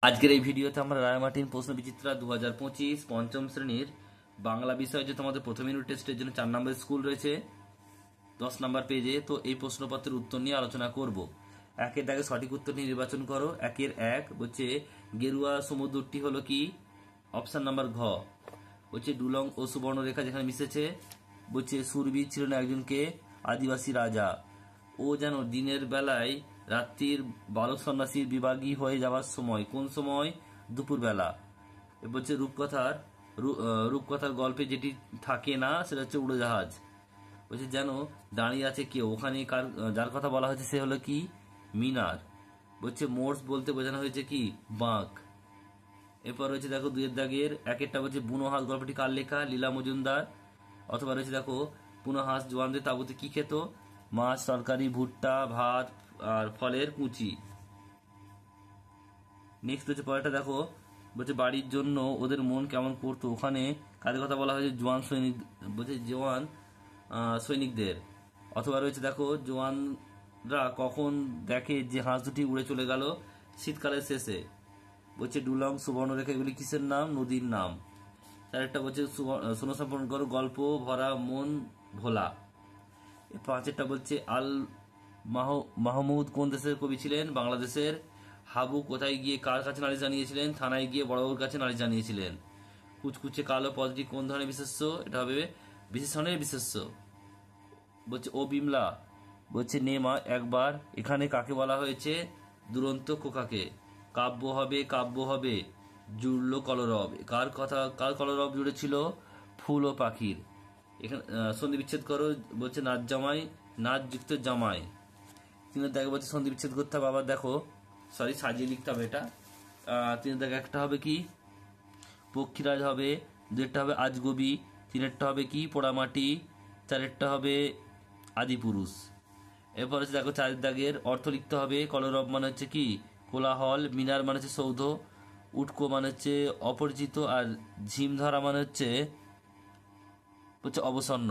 আজকের এই ভিডিওতে আমরা রায়মার্টিন প্রশ্ন বিচিত্রা 2025 পঞ্চম শ্রেণীর বাংলা বিষয় যে তোমাদের প্রথম ইউনিট টেস্টের জন্য 4 নম্বর স্কুল রয়েছে 10 নম্বর পেজে। তো এই প্রশ্নপত্রের উত্তর নিয়ে আলোচনা করব। একের দাগে সঠিক উত্তর নিয়ে নির্বাচন করো। একের এক বলছে গেরুয়া সমুদ্রটি হলো কি? অপশন নাম্বার ঘ। বলছে ডুলং ও সুবর্ণরেখা যেখানে মিশেছে। বলছে সুরবীর ছিল না একজনকে আদিবাসী রাজা। ও যেন দিনের বেলায় রাত্রির বালক সন্ন্যাসীর বিভাগী হয়ে যাওয়ার সময়। কোন সময়? দুপুর বেলা। বলছে রূপকথার গল্পে যেটি থাকে না সেটা হচ্ছে উড়োজাহাজ। বলছে যেন দাঁড়িয়ে আছে কেউ ওখানে, যার কথা বলা হয়েছে সে হলো কি? মিনার। বলছে মোর্স বলতে বোঝানো হয়েছে কি? বাঁক। এরপর রয়েছে দেখো দুইয়ের দাগের একেরটা বলছে বুনো হাঁস গল্পটি কার লেখা? লীলা মজুমদার। অথবা রয়েছে দেখো বুনো হাঁস জোয়ানদের তাঁবুতে কি খেত? মাছ, তরকারি, ভুট্টা, ভাত আর ফলের কুচি। নেক্সট হচ্ছে পরেরটা দেখো বলছে বাড়ির জন্য ওদের মন কেমন করতো। ওখানে কাদের কথা বলা হয়েছে? জোয়ান সৈনিক। বলছে জোয়ান সৈনিকদের। অথবা রয়েছে দেখো জোয়ানরা কখন দেখে যে হাঁস দুটি উড়ে চলে গেল? শীতকালের শেষে। বলছে ডুলং সুবর্ণরেখা এগুলি কিসের নাম? নদীর নাম। চারেরটা বলছে শূন্য সম্পন্ন করো গল্প ভরা মন ভোলা। পাঁচেরটা বলছে মাহমুদ কোন দেশের কবি ছিলেন? বাংলাদেশের। হাবু কোথায় গিয়ে কার কাছে নালিশ জানিয়েছিলেন? থানায় গিয়ে বড়বাবুর কাছে নালিশ জানিয়েছিলেন। কুচকুচে কালো পদটি কোন ধরনের বিশেষ্য? এটা হবে বিশেষণের বিশেষ্য। বলছে ও বিমলা। বলছে নেমা একবার। এখানে কাকে বলা হয়েছে? দুরন্ত খোকাকে। কাব্য হবে কাব্য হবে জুড়ল কলরব। কার কলরব জুড়েছিল? ফুল ও পাখির। এখানে সন্ধি বিচ্ছেদ করো। বলছে নাচ জামাই, নাচ যুক্ত জামাই। তিনের দাগে বলছে সন্ধি বিচ্ছেদ করতে হবে। আবার দেখো সাজিয়ে লিখতে হবে এটা। তিনের দাগে একটা হবে কি? পক্ষীরাজ হবে। দুয়েরটা হবে আজগবি। তিনেরটা হবে কি? পোড়ামাটি। চারেরটা হবে আদিপুরুষ। এরপর হচ্ছে দেখো চারের দাগের অর্থ লিখতে হবে। কলরব মানে হচ্ছে কি? কোলাহল। মিনার মানে হচ্ছে সৌধ। উটকো মানে হচ্ছে অপরিচিত। আর ঝিম ধরা মানে হচ্ছে অবসন্ন।